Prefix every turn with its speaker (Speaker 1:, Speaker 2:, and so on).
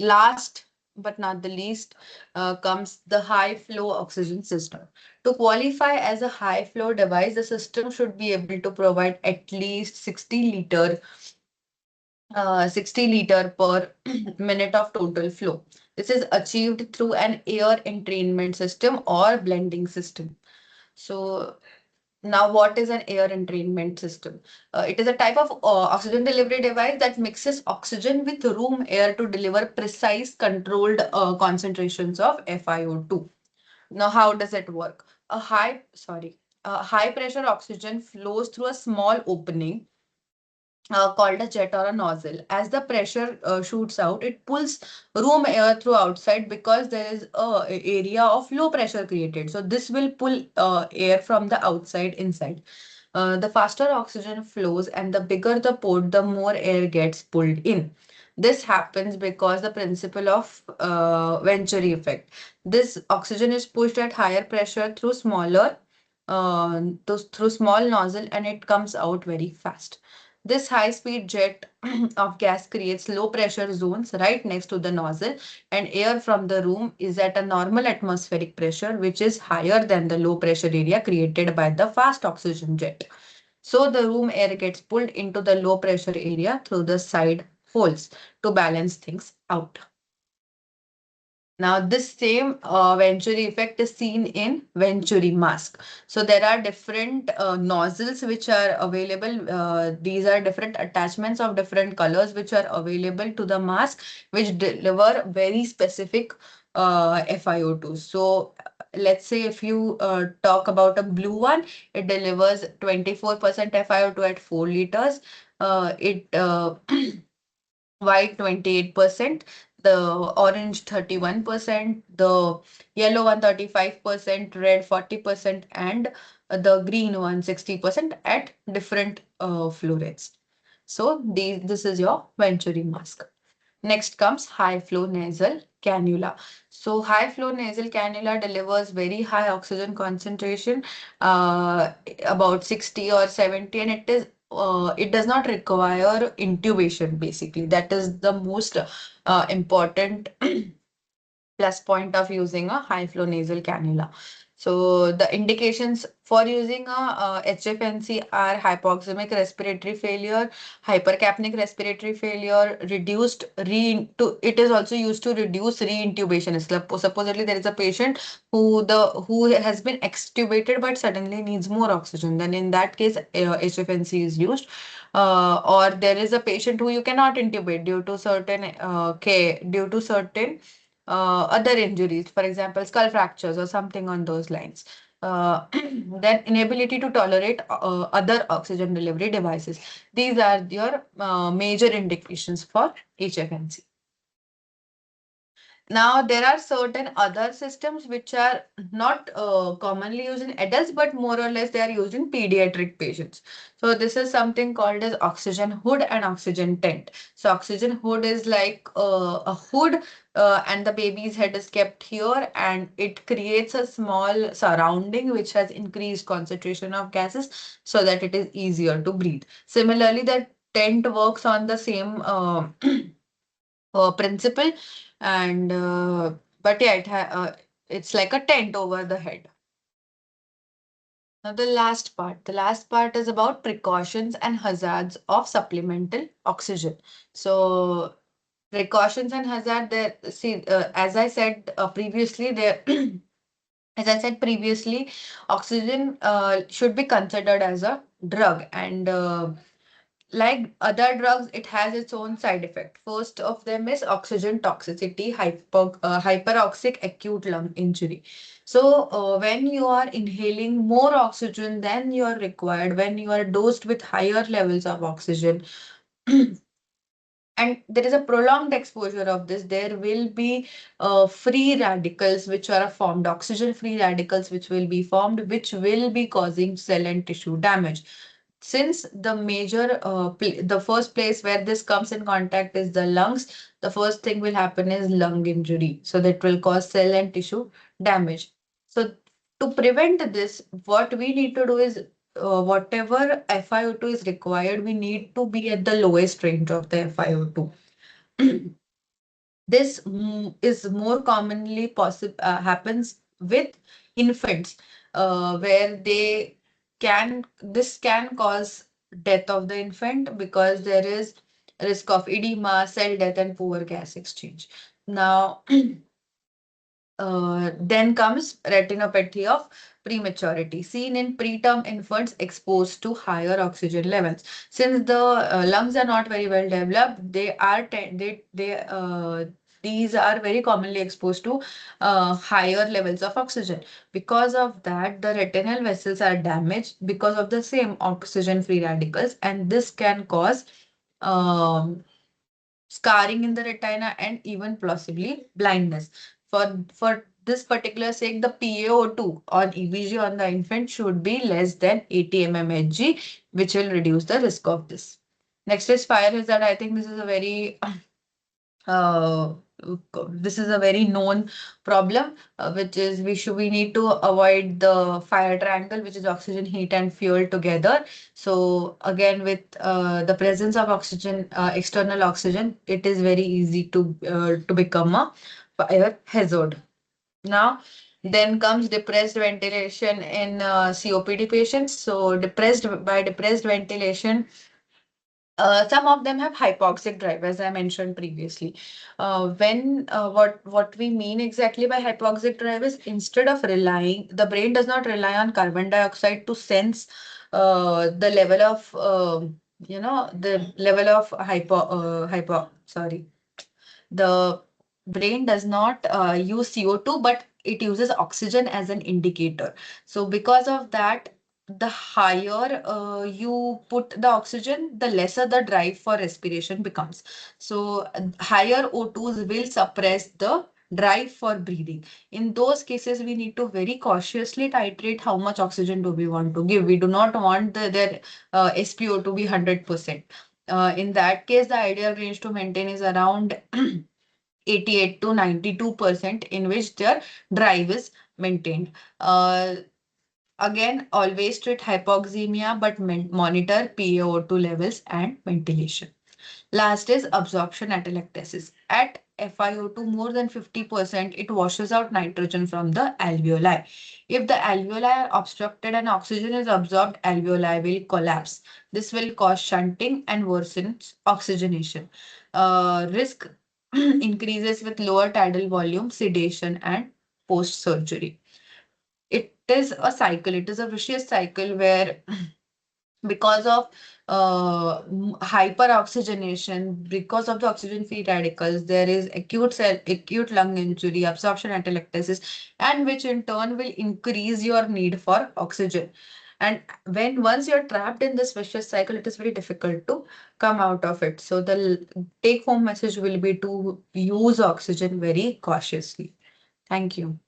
Speaker 1: last but not the least comes the high flow oxygen system. To qualify as a high flow device, the system should be able to provide at least 60 liter per minute of total flow. This is achieved through an air entrainment system or blending system. So now, what is an air entrainment system? It is a type of oxygen delivery device that mixes oxygen with room air to deliver precise controlled concentrations of FiO2. Now, how does it work? A high pressure oxygen flows through a small opening called a jet or a nozzle. As the pressure shoots out, it pulls room air through outside because there is a area of low pressure created. So this will pull air from the outside inside. The faster oxygen flows and the bigger the port, the more air gets pulled in. This happens because the principle of Venturi effect. This oxygen is pushed at higher pressure through through small nozzle, and it comes out very fast. This high-speed jet of gas creates low-pressure zones right next to the nozzle, and air from the room is at a normal atmospheric pressure, which is higher than the low-pressure area created by the fast oxygen jet. So the room air gets pulled into the low-pressure area through the side holes to balance things out. Now, this same Venturi effect is seen in Venturi mask. So there are different nozzles which are available. These are different attachments of different colors which are available to the mask, which deliver very specific FiO2. So let's say if you talk about a blue one, it delivers 24% FiO2 at 4 liters. It white 28%, the orange 31%, the yellow one 35%, red 40%, and the green one 60% at different flow rates. So this is your Venturi mask. Next comes high flow nasal cannula. So high flow nasal cannula delivers very high oxygen concentration, about 60 or 70, and it does not require intubation basically. That is the most important plus point of using a high flow nasal cannula. So the indications for using a HFNC are hypoxemic respiratory failure, hypercapnic respiratory failure, it is also used to reduce reintubation. Supposedly there is a patient who has been extubated but suddenly needs more oxygen. Then in that case, HFNC is used. Or there is a patient who you cannot intubate due to certain other injuries, for example, skull fractures or something on those lines. Then inability to tolerate other oxygen delivery devices. These are your major indications for HFNC. Now, there are certain other systems which are not commonly used in adults, but more or less they are used in pediatric patients. So this is something called as oxygen hood and oxygen tent. So oxygen hood is like a hood and the baby's head is kept here, and it creates a small surrounding which has increased concentration of gases so that it is easier to breathe. Similarly, the tent works on the same principle, and but yeah, it's like a tent over the head. Now the last part is about precautions and hazards of supplemental oxygen. So precautions and hazard there, see, as I said previously, there as I said previously, oxygen should be considered as a drug, and like other drugs, it has its own side effect. First of them is oxygen toxicity, hyperoxic acute lung injury. So, when you are inhaling more oxygen than you are required, when you are dosed with higher levels of oxygen, and there is a prolonged exposure of this, there will be free radicals which are formed, oxygen free radicals which will be formed, which will be causing cell and tissue damage. Since the first place where this comes in contact is the lungs, the first thing will happen is lung injury. So that will cause cell and tissue damage. So to prevent this, what we need to do is whatever FiO2 is required, we need to be at the lowest range of the FiO2. This is more commonly possible happens with infants, where this can cause death of the infant because there is risk of edema, cell death, and poor gas exchange. Now, then comes retinopathy of prematurity, seen in preterm infants exposed to higher oxygen levels. Since the lungs are not very well developed, these are very commonly exposed to higher levels of oxygen. Because of that, the retinal vessels are damaged because of the same oxygen-free radicals, and this can cause um, scarring in the retina, and even possibly blindness. For this particular sake, the PaO2 on EVG on the infant should be less than 80 mmHg, which will reduce the risk of this. Next is fire hazard. I think uh, this is a very known problem, which is we need to avoid the fire triangle, which is oxygen, heat, and fuel together. So again, with the presence of oxygen, external oxygen, it is very easy to become a fire hazard. Now, then comes depressed ventilation in COPD patients. So depressed ventilation, some of them have hypoxic drive, as I mentioned previously. When what we mean exactly by hypoxic drive is, instead of relying, the brain does not rely on carbon dioxide to sense the level of the level of the brain does not use CO2, but it uses oxygen as an indicator. So because of that, the higher you put the oxygen, the lesser the drive for respiration becomes. So higher O2s will suppress the drive for breathing. In those cases, we need to very cautiously titrate how much oxygen do we want to give. We do not want their SpO to be 100%. In that case, the ideal range to maintain is around 88 to 92%, in which their drive is maintained. Again, always treat hypoxemia, but monitor PaO2 levels and ventilation. Last is absorption atelectasis. At FiO2 more than 50%, it washes out nitrogen from the alveoli. If the alveoli are obstructed and oxygen is absorbed, alveoli will collapse. This will cause shunting and worsens oxygenation. Risk increases with lower tidal volume, sedation, and post-surgery. It is a cycle. It is a vicious cycle where because of hyperoxygenation, because of the oxygen free radicals, there is acute lung injury, absorption atelectasis, and which in turn will increase your need for oxygen. And when once you're trapped in this vicious cycle, it is very difficult to come out of it. So the take home message will be to use oxygen very cautiously. Thank you.